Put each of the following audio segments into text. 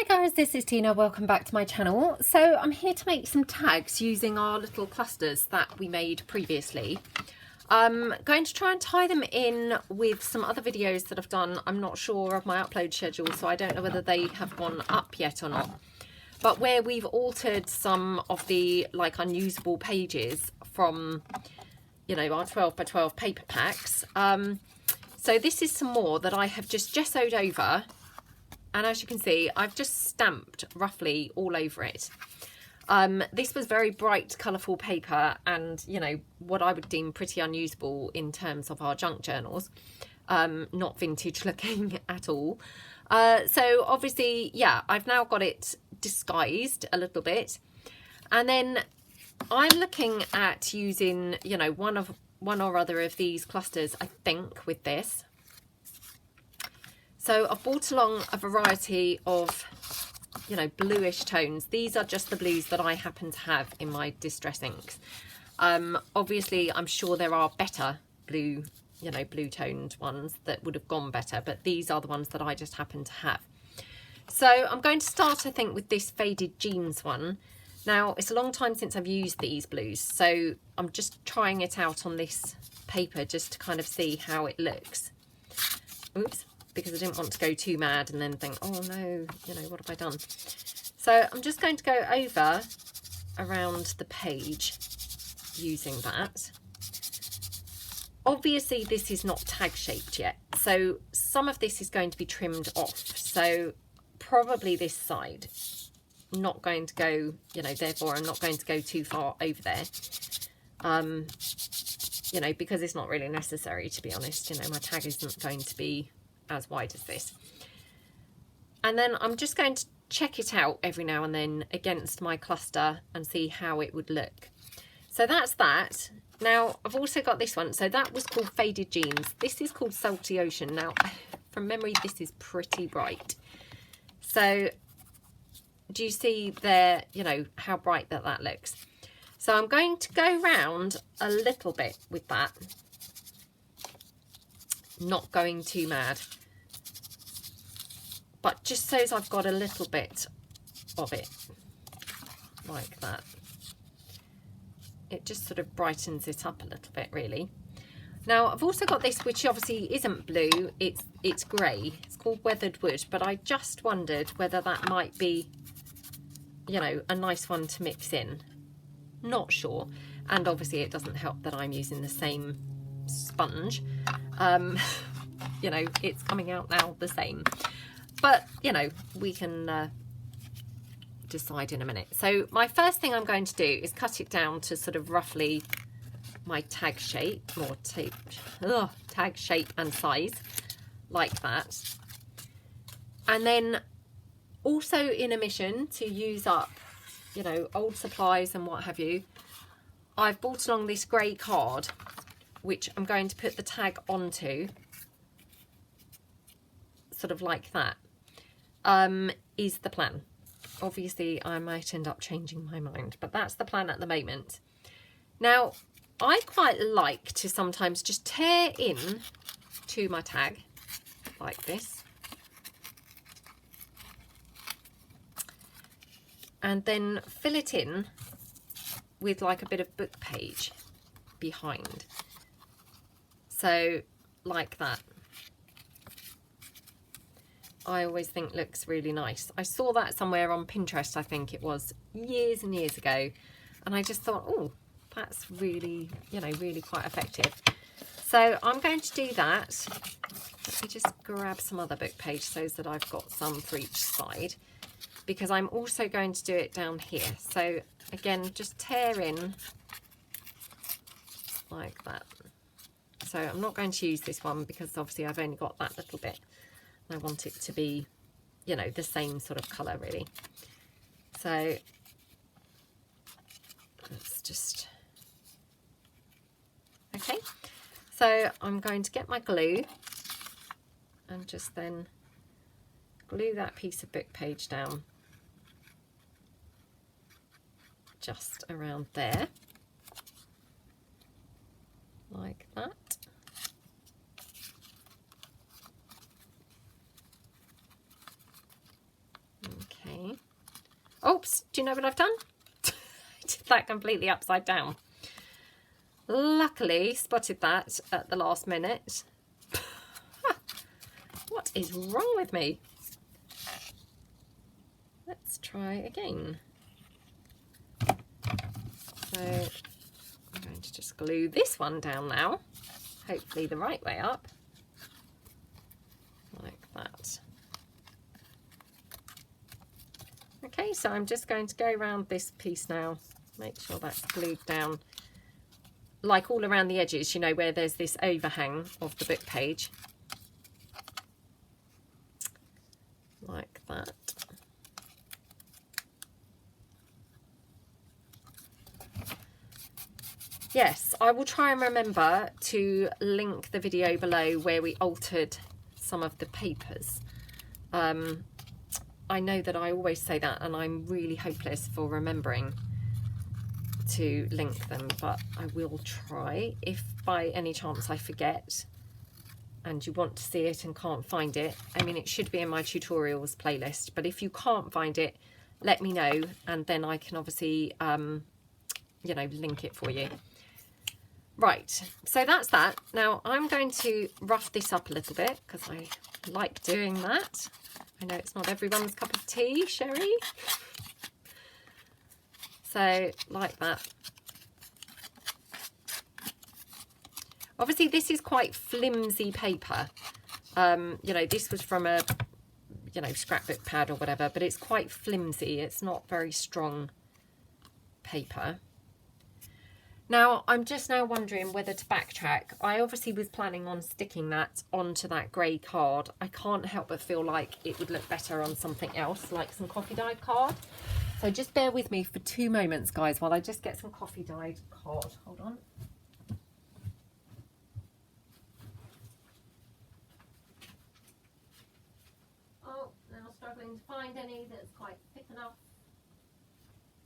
Guys, this is Tina. Welcome back to my channel. So I'm here to make some tags using our little clusters that we made previously. I'm going to try and tie them in with some other videos that I've done. I'm not sure of my upload schedule, so I don't know whether they have gone up yet or not. But where we've altered some of the like unusable pages from, you know, our 12 by 12 paper packs. So this is some more that I have just gessoed over. And as you can see, I've just stamped roughly all over it. This was very bright, colourful paper and, you know, what I would deem pretty unusable in terms of our junk journals. Not vintage looking at all. So obviously, yeah, I've now got it disguised a little bit. And then I'm looking at using, you know, one or other of these clusters, I think, with this. So I've brought along a variety of, you know, bluish tones. These are just the blues that I happen to have in my distress inks. Obviously, I'm sure there are better blue, you know, blue toned ones that would have gone better, but these are the ones that I just happen to have. So I'm going to start, I think, with this faded jeans one. Now, it's a long time since I've used these blues, so I'm just trying it out on this paper just to kind of see how it looks. Oops. Because I didn't want to go too mad and then think, oh no, you know, what have I done? So I'm just going to go over around the page using that. Obviously this is not tag shaped yet, so some of this is going to be trimmed off. So probably this side, not going to go, you know, therefore I'm not going to go too far over there. You know, because it's not really necessary, to be honest. You know, my tag isn't going to be as wide as this. And then I'm just going to check it out every now and then against my cluster and see how it would look. So that's that. Now I've also got this one. So that was called Faded Jeans. This is called Salty Ocean. Now from memory this is pretty bright. So do you see there, you know, how bright that looks? So I'm going to go round a little bit with that. Not going too mad, but just so as I've got a little bit of it like that. It just sort of brightens it up a little bit, really. Now I've also got this, which obviously isn't blue, it's grey. It's called Weathered Wood, but I just wondered whether that might be, you know, a nice one to mix in. Not sure. And obviously it doesn't help that I'm using the same sponge. You know, it's coming out now the same, but you know, we can decide in a minute. So my first thing I'm going to do is cut it down to sort of roughly my tag shape, or tag shape and size, like that. And then also, in a mission to use up, you know, old supplies and what have you, I've brought along this grey card, which I'm going to put the tag onto, sort of like that, is the plan. Obviously I might end up changing my mind, but that's the plan at the moment. Now I quite like to sometimes just tear in to my tag like this, and then fill it in with like a bit of book page behind. So like that. I always think looks really nice. I saw that somewhere on Pinterest, I think it was, years and years ago, and I just thought, oh, that's really, you know, really quite effective. So I'm going to do that. Let me just grab some other book page so that I've got some for each side, because I'm also going to do it down here. So again, just tear in like that. So I'm not going to use this one because obviously I've only got that little bit. I want it to be, you know, the same sort of colour really. So let's just, okay. So I'm going to get my glue and just then glue that piece of book page down just around there, like that. Oops, do you know what I've done? I did that completely upside down. Luckily spotted that at the last minute. What is wrong with me? Let's try again. So I'm going to just glue this one down now, hopefully the right way up, like that. Okay, so I'm just going to go around this piece now, make sure that's glued down, like all around the edges, you know, where there's this overhang of the book page. Like that. Yes, I will try and remember to link the video below where we altered some of the papers. I know that I always say that and I'm really hopeless for remembering to link them, but I will try. If by any chance I forget and you want to see it and can't find it, I mean, it should be in my tutorials playlist, but if you can't find it, let me know and then I can obviously, you know, link it for you. Right, so that's that. Now I'm going to rough this up a little bit because I like doing that. I know it's not everyone's cup of tea, Sherry. So like that. Obviously this is quite flimsy paper. You know, this was from a, you know, scrapbook pad or whatever, but it's quite flimsy. It's not very strong paper. Now, I'm just now wondering whether to backtrack. I obviously was planning on sticking that onto that grey card. I can't help but feel like it would look better on something else, like some coffee dyed card. So just bear with me for 2 moments, guys, while I just get some coffee dyed card. Hold on. Oh, now struggling to find any that's quite thick enough.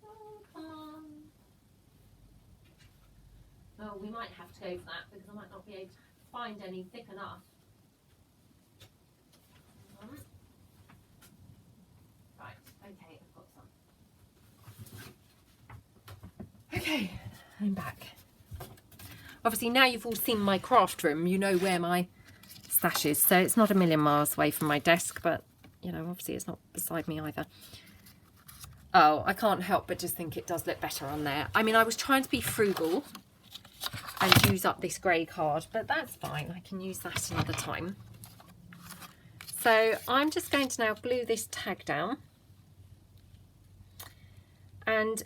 Oh, come on. Oh, we might have to go for that because I might not be able to find any thick enough. Right, okay, I've got some. Okay, I'm back. Obviously now you've all seen my craft room, you know where my stash is, so it's not a million miles away from my desk, but you know, obviously it's not beside me either. Oh, I can't help but just think it does look better on there. I mean, I was trying to be frugal and use up this grey card, but that's fine, I can use that another time. So I'm just going to now glue this tag down, and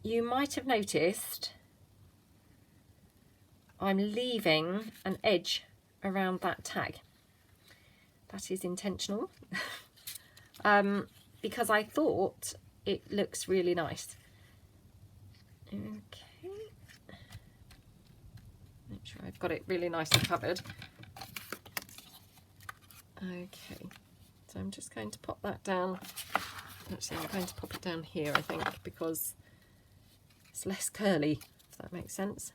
you might have noticed I'm leaving an edge around that tag. That is intentional because I thought it looks really nice. Okay. Make sure I've got it really nicely covered. Okay, so I'm just going to pop that down. Actually, I'm going to pop it down here, I think, because it's less curly, if that makes sense.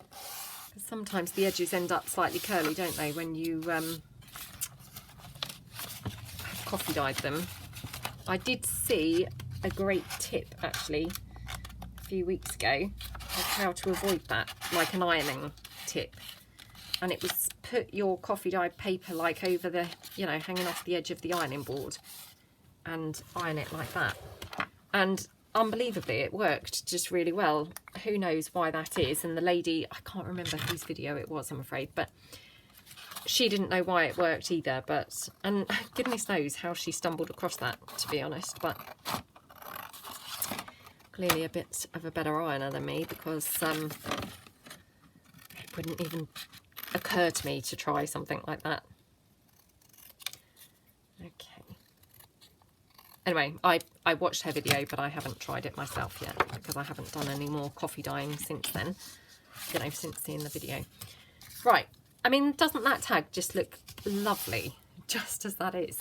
Because sometimes the edges end up slightly curly, don't they, when you have coffee dyed them. I did see a great tip, actually, a few weeks ago, of how to avoid that, like an ironing tip, and it was put your coffee dyed paper like over the, you know, hanging off the edge of the ironing board and iron it like that, and unbelievably it worked just really well. Who knows why that is, and the lady, I can't remember whose video it was, I'm afraid, but she didn't know why it worked either, but, and goodness knows how she stumbled across that, to be honest, but clearly a bit of a better ironer than me, because it wouldn't even occur to me to try something like that. Okay. Anyway, I watched her video, but I haven't tried it myself yet because I haven't done any more coffee dyeing since then, you know, since seeing the video. Right. I mean, doesn't that tag just look lovely, just as that is?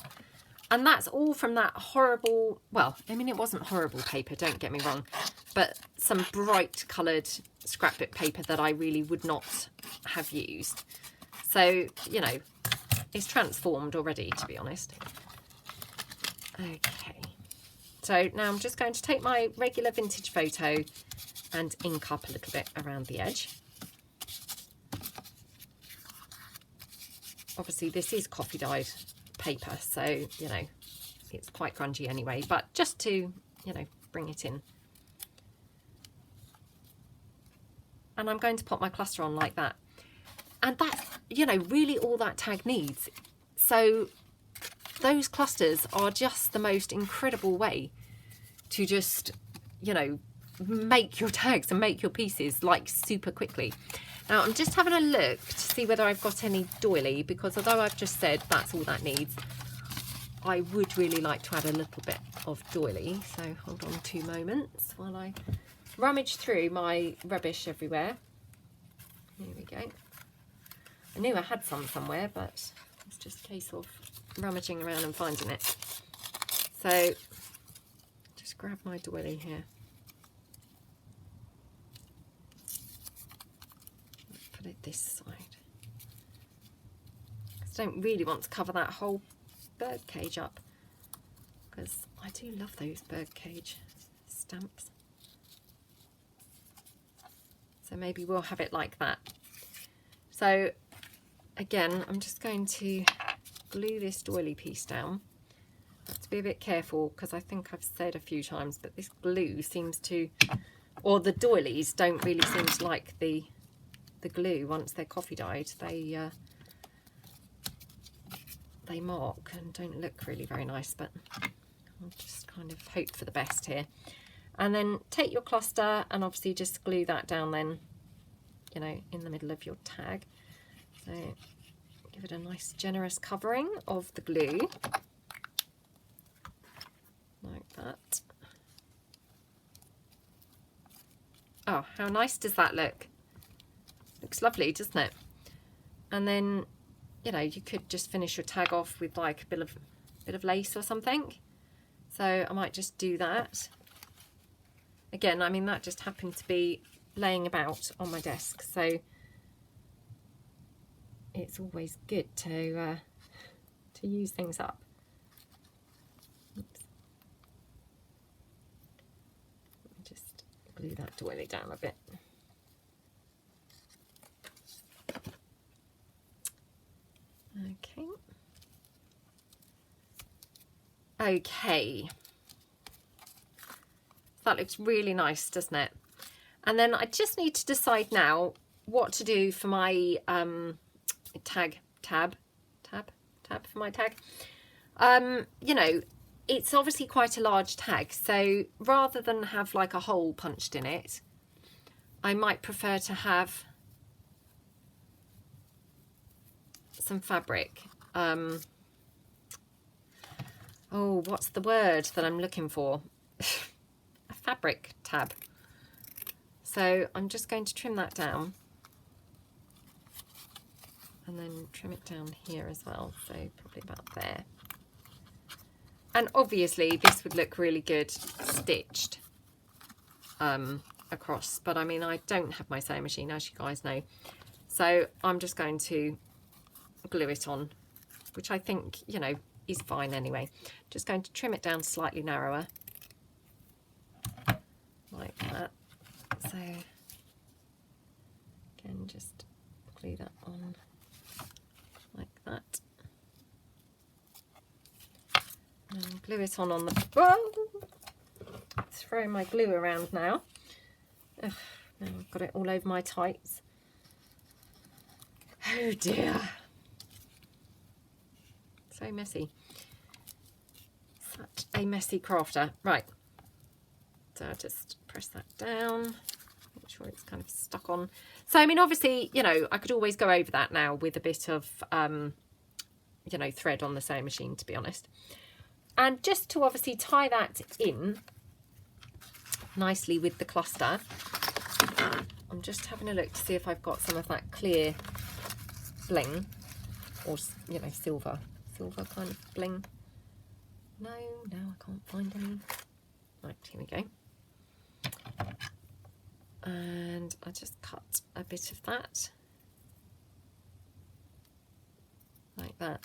And that's all from that horrible, well, I mean, it wasn't horrible paper, don't get me wrong, but some bright coloured scrapbook paper that I really would not have used. So, you know, it's transformed already, to be honest. Okay. So now I'm just going to take my regular vintage photo and ink up a little bit around the edge. Obviously this is coffee dyed paper, so you know it's quite grungy anyway, but just to, you know, bring it in. And I'm going to pop my cluster on like that. And that's, you know, really all that tag needs. So those clusters are just the most incredible way to just, you know, make your tags and make your pieces like super quickly. Now I'm just having a look to see whether I've got any doily, because although I've just said that's all that needs, I would really like to add a little bit of doily. So hold on 2 moments while I rummage through my rubbish everywhere. Here we go. I knew I had some somewhere, but it's just a case of rummaging around and finding it. So just grab my doily here. Put it this side. I don't really want to cover that whole bird cage up, because I do love those bird cage stamps. So maybe we'll have it like that. So again, I'm just going to glue this doily piece down. I have to be a bit careful, because I think I've said a few times, but this glue seems to, or the doilies don't really seem to like the glue once they're coffee dyed. They mark and don't look really very nice, but I'll just kind of hope for the best here. And then take your cluster and obviously just glue that down then, you know, in the middle of your tag. So give it a nice generous covering of the glue, like that. Oh, how nice does that look? Looks lovely, doesn't it? And then, you know, you could just finish your tag off with like a bit of lace or something. So I might just do that. Again, I mean, that just happened to be laying about on my desk, so it's always good to use things up. Oops. Let me just glue that doily down a bit. Okay. Okay. That looks really nice, doesn't it? And then I just need to decide now what to do for my tab for my tag. You know, it's obviously quite a large tag, so rather than have like a hole punched in it, I might prefer to have some fabric. Oh, what's the word that I'm looking for? A fabric tab. So I'm just going to trim that down and then trim it down here as well, so probably about there. And obviously this would look really good stitched across, but I mean, I don't have my sewing machine, as you guys know, so I'm just going to glue it on, which I think, you know, is fine anyway. Just going to trim it down slightly narrower, like that. So again, just glue that on like that, and glue it on the, whoa, throw my glue around now. Ugh, now I've got it all over my tights. Oh dear, so messy. Such a messy crafter. Right, so I'll just press that down, make sure it's kind of stuck on. So I mean, obviously, you know, I could always go over that now with a bit of you know, thread on the sewing machine, to be honest. And just to obviously tie that in nicely with the cluster, I'm just having a look to see if I've got some of that clear bling, or, you know, silver kind of bling. No, I can't find any. Right, here we go. And I just cut a bit of that, like that.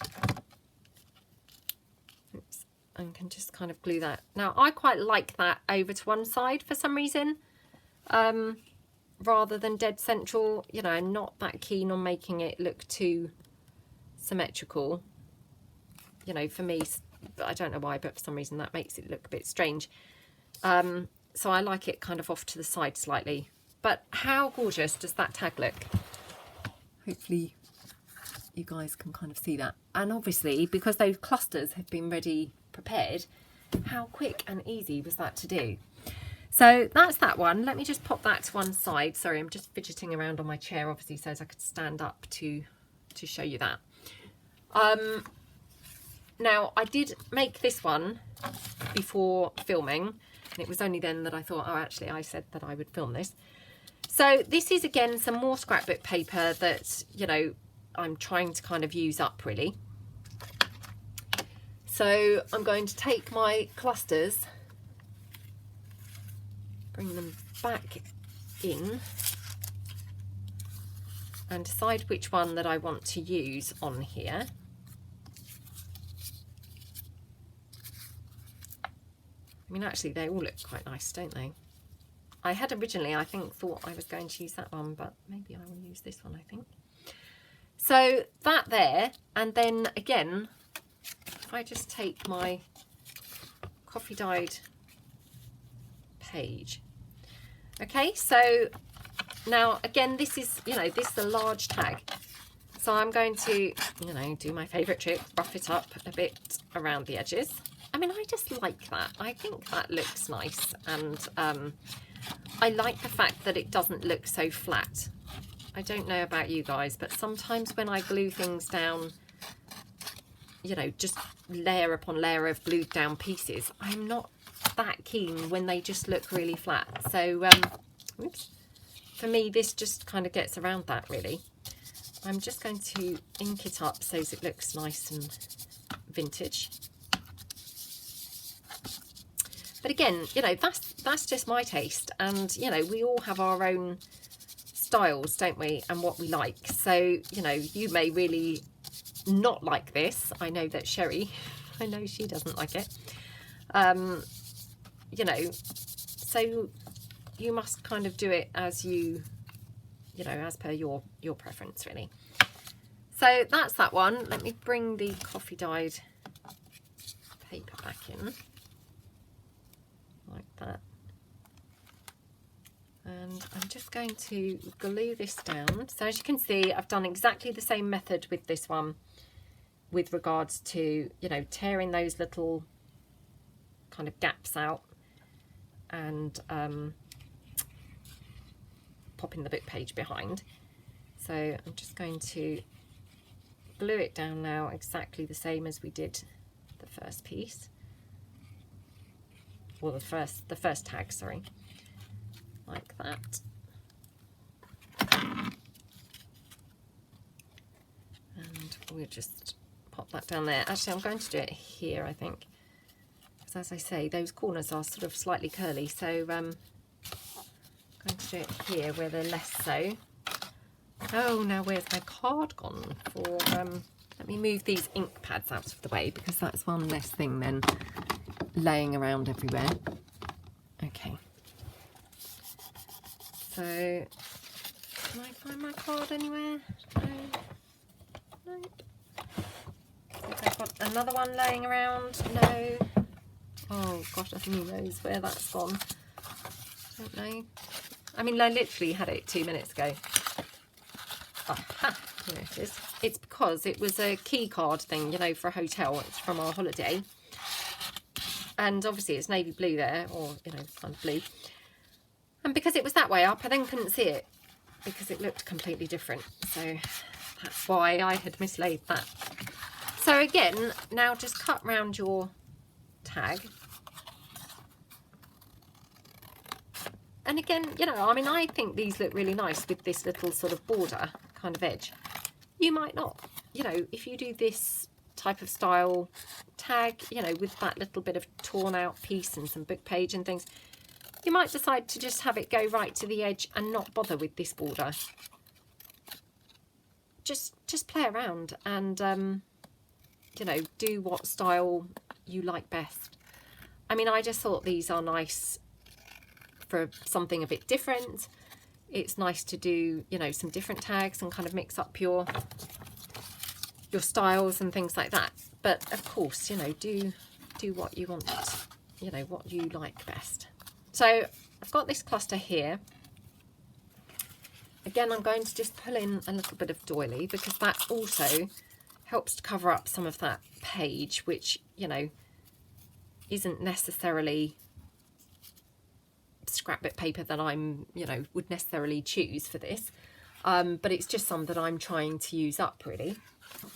Oops. and can just kind of glue that. Now I quite like that over to one side for some reason, rather than dead central. You know, I'm not that keen on making it look too symmetrical. You know, for me, I don't know why, but for some reason that makes it look a bit strange. So I like it kind of off to the side slightly. But how gorgeous does that tag look? Hopefully you guys can kind of see that. And obviously, because those clusters have been ready prepared, how quick and easy was that to do? So that's that one. Let me just pop that to one side. Sorry, I'm just fidgeting around on my chair, obviously, so as I could stand up to show you that. Now, I did make this one before filming, and it was only then that I thought, oh, actually, I said that I would film this. So this is, again, some more scrapbook paper that, you know, I'm trying to kind of use up, really. So I'm going to take my clusters, bring them back in, and decide which one that I want to use on here. I mean, actually, they all look quite nice, don't they? I had originally, I think, thought I was going to use that one, but maybe I will use this one, I think. So that there, and then again, if I just take my coffee dyed page. Okay, so now again, this is, you know, this is a large tag. So I'm going to, you know, do my favourite trick, rough it up a bit around the edges. I mean, I just like that. I think that looks nice, and I like the fact that it doesn't look so flat. I don't know about you guys, but sometimes when I glue things down, you know, just layer upon layer of glued down pieces, I'm not that keen when they just look really flat. So, oops, for me, this just kind of gets around that, really. I'm just going to ink it up so it looks nice and vintage. But again, you know, that's just my taste, and, you know, we all have our own styles, don't we, and what we like. So, you know, you may really not like this. I know that Sherry, I know she doesn't like it. You know, so you must kind of do it as you know, as per your preference, really. So that's that one. Let me bring the coffee dyed paper back in, like that. And I'm just going to glue this down. So as you can see, I've done exactly the same method with this one with regards to, you know, tearing those little kind of gaps out and popping the book page behind. So I'm just going to glue it down now exactly the same as we did the first piece, or the first tag, sorry. Like that. And we'll just pop that down there. Actually, I'm going to do it here, I think, because as I say, those corners are sort of slightly curly, so I'm going to do it here where they're less so. Oh, now where's my card gone? For let me move these ink pads out of the way, because that's one less thing then laying around everywhere. Okay. So, can I find my card anywhere? No. Nope. I've got another one laying around. No. Oh gosh, who knows where that's gone. Don't know. I mean, I literally had it 2 minutes ago. Aha, here it is. It's because it was a key card thing, you know, for a hotel. It's from our holiday. And obviously it's navy blue there, or, you know, kind of blue. And because it was that way up, I then couldn't see it because it looked completely different. So that's why I had mislaid that. So again, now just cut round your tag. And again, you know, I mean, I think these look really nice with this little sort of border kind of edge. You might not, you know, if you do this type of style tag, you know, with that little bit of torn out piece and some book page and things, you might decide to just have it go right to the edge and not bother with this border. Just play around and, you know, do what style you like best. I mean, I just thought these are nice for something a bit different. It's nice to do, you know, some different tags and kind of mix up your styles and things like that. But of course, you know, do what you want, you know, what you like best. So I've got this cluster here. Again, I'm going to just pull in a little bit of doily because that also helps to cover up some of that page, which, you know, isn't necessarily scrapbook paper that I'm, you know, would necessarily choose for this. But it's just some that I'm trying to use up, really.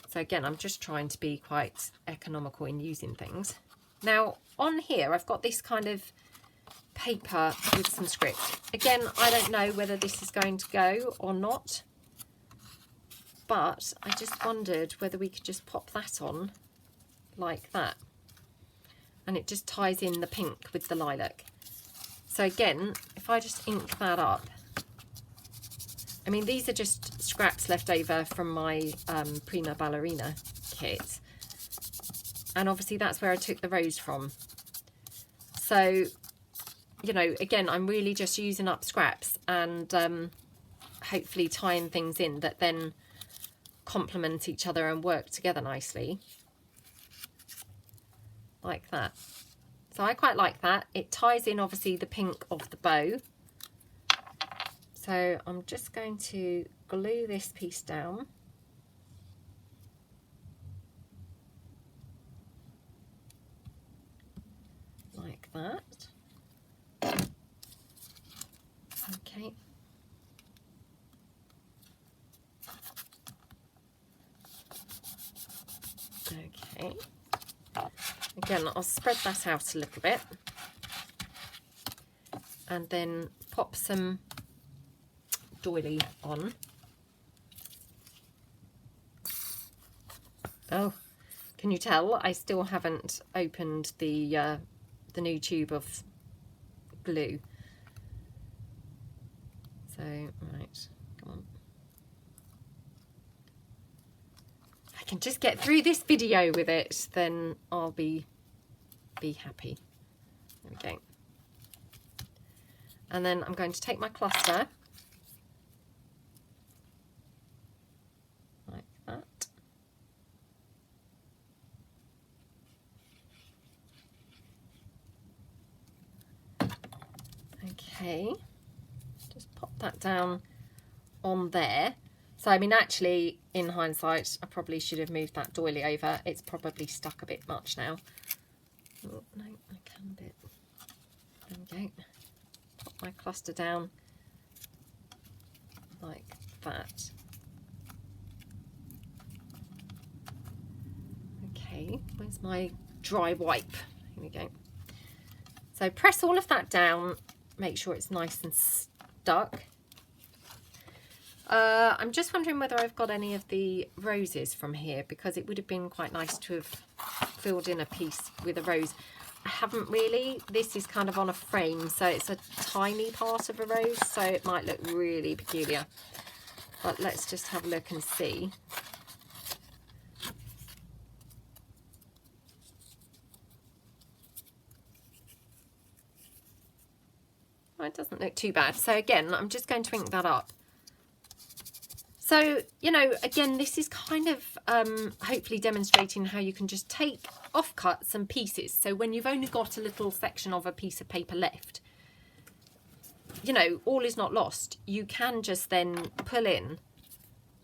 So again, I'm just trying to be quite economical in using things. Now, on here, I've got this kind of paper with some script. Again, I don't know whether this is going to go or not, but I just wondered whether we could just pop that on like that. And it just ties in the pink with the lilac. So again, if I just ink that up, I mean, these are just scraps left over from my Prima Ballerina kit. And obviously that's where I took the rose from. So, you know, again, I'm really just using up scraps and hopefully tying things in that then complement each other and work together nicely. Like that. So I quite like that. It ties in obviously the pink of the bow. So I'm just going to glue this piece down. Like that. Okay. Okay. Again, I'll spread that out a little bit. And then pop some doily on. Oh, can you tell I still haven't opened the new tube of glue? So right, come on. If I can just get through this video with it, then I'll be happy. There we go. And then I'm going to take my cluster. Like that. Okay. Just pop that down on there. So, I mean, actually, in hindsight, I probably should have moved that doily over. It's probably stuck a bit much now. Oh, no, I can a bit. There we go. Pop my cluster down like that. Okay, where's my dry wipe? Here we go. So press all of that down, make sure it's nice and stuck. I'm just wondering whether I've got any of the roses from here, because it would have been quite nice to have filled in a piece with a rose. I haven't really. This is kind of on a frame, so it's a tiny part of a rose, so it might look really peculiar. But let's just have a look and see. Oh, it doesn't look too bad. So again, I'm just going to ink that up. So, you know, again, this is kind of hopefully demonstrating how you can just take offcuts and pieces. So when you've only got a little section of a piece of paper left, you know, all is not lost. You can just then pull in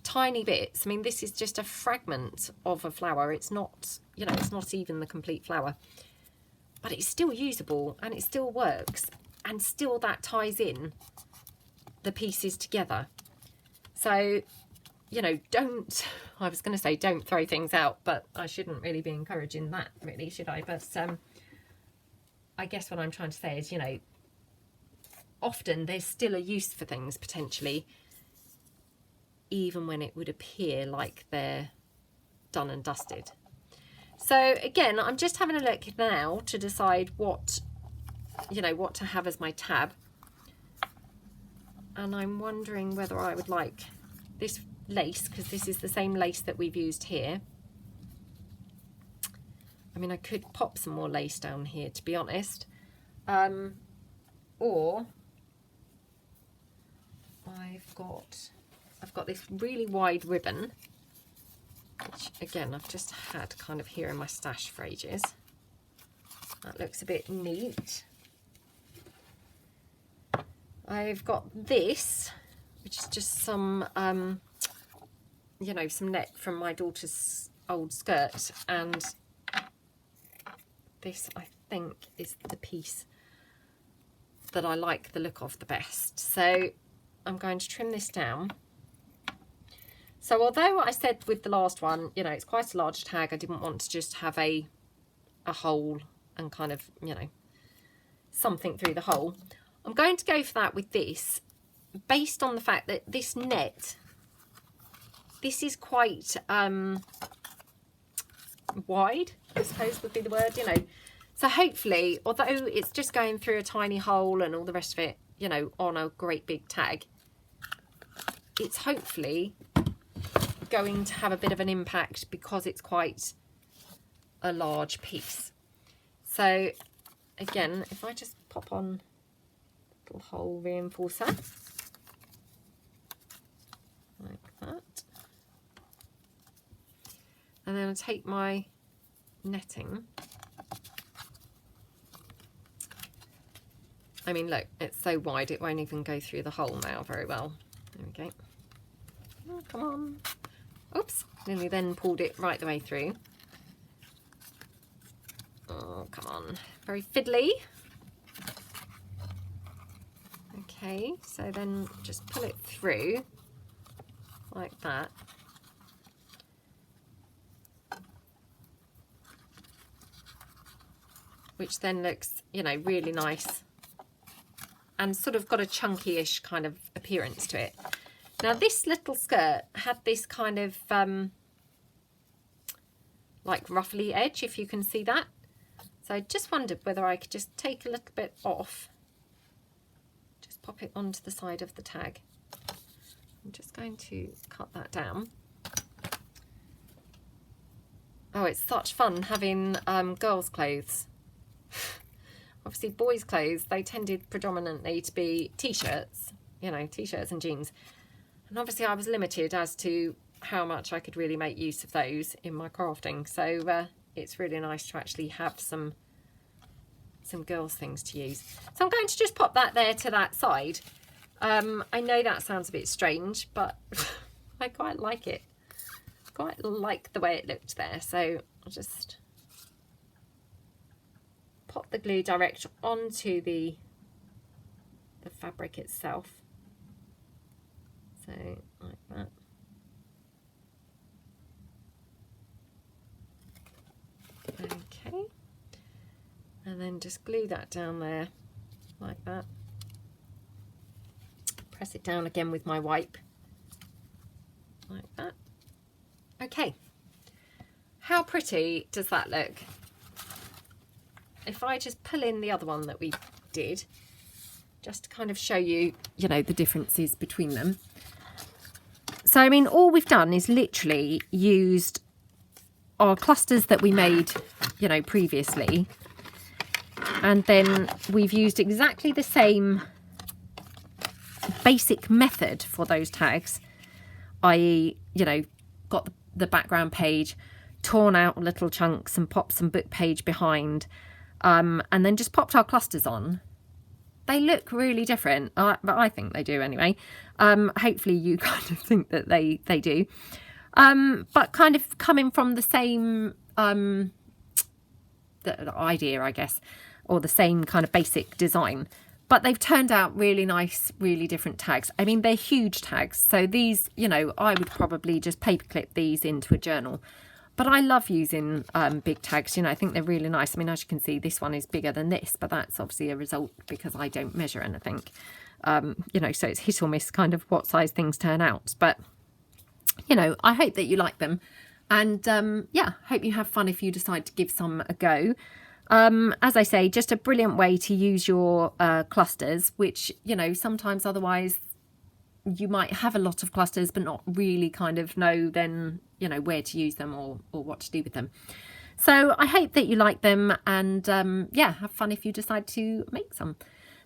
tiny bits. I mean, this is just a fragment of a flower. It's not, you know, it's not even the complete flower. But it's still usable and it still works. And still that ties in the pieces together. So, you know, I was going to say don't throw things out, but I shouldn't really be encouraging that, really, should I? But I guess what I'm trying to say is, you know, often there's still a use for things, potentially, even when it would appear like they're done and dusted. So, again, I'm just having a look now to decide what, you know, what to have as my tab. And I'm wondering whether I would like this lace, because this is the same lace that we've used here. I mean, I could pop some more lace down here, to be honest. Or I've got this really wide ribbon, which again I've just had kind of here in my stash for ages. That looks a bit neat. I've got this, which is just some you know, some net from my daughter's old skirt, and this I think is the piece that I like the look of the best. So I'm going to trim this down. So although I said with the last one, you know, it's quite a large tag, I didn't want to just have a hole and kind of, you know, something through the hole. I'm going to go for that with this, based on the fact that this net, this is quite wide, I suppose would be the word, you know. So hopefully, although it's just going through a tiny hole and all the rest of it, you know, on a great big tag, it's hopefully going to have a bit of an impact because it's quite a large piece. So again, if I just pop on a little hole reinforcer like that, and then I'll take my netting. I mean, look, it's so wide it won't even go through the hole now very well. There we go. Oh, come on. Oops, nearly then pulled it right the way through. Oh, come on. Very fiddly. Okay, so then just pull it through like that. Which then looks, you know, really nice and sort of got a chunky-ish kind of appearance to it. Now this little skirt had this kind of like ruffly edge, if you can see that. So I just wondered whether I could just take a little bit off, just pop it onto the side of the tag. I'm just going to cut that down. Oh, it's such fun having girls' clothes. Obviously boys' clothes, they tended predominantly to be t-shirts, you know, t-shirts and jeans. And obviously I was limited as to how much I could really make use of those in my crafting. So it's really nice to actually have some girls' things to use. So I'm going to just pop that there to that side. I know that sounds a bit strange, but I quite like it. Quite like the way it looked there. So I'll just pop the glue direct onto the fabric itself. So like that. Okay. And then just glue that down there like that. Press it down again with my wipe like that. Okay. How pretty does that look? If I just pull in the other one that we did, just to kind of show you, you know, the differences between them. So, I mean, all we've done is literally used our clusters that we made, you know, previously. And then we've used exactly the same basic method for those tags, i.e., you know, got the background page, torn out little chunks and popped some book page behind, and then just popped our clusters on. They look really different, but I think they do anyway. Hopefully you kind of think that they do. But kind of coming from the same the idea, I guess, or the same kind of basic design. But they've turned out really nice, really different tags. I mean, they're huge tags. So these, you know, I would probably just paperclip these into a journal. But I love using big tags, you know, I think they're really nice. I mean, as you can see, this one is bigger than this, but that's obviously a result because I don't measure anything. You know, so it's hit or miss kind of what size things turn out. But, you know, I hope that you like them. And, yeah, hope you have fun if you decide to give some a go. As I say, just a brilliant way to use your clusters, which, you know, sometimes otherwise you might have a lot of clusters but not really kind of know then, you know, where to use them or what to do with them. So I hope that you like them, and yeah, have fun if you decide to make some.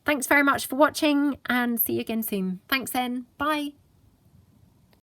Thanks very much for watching, and see you again soon. Thanks then. Bye.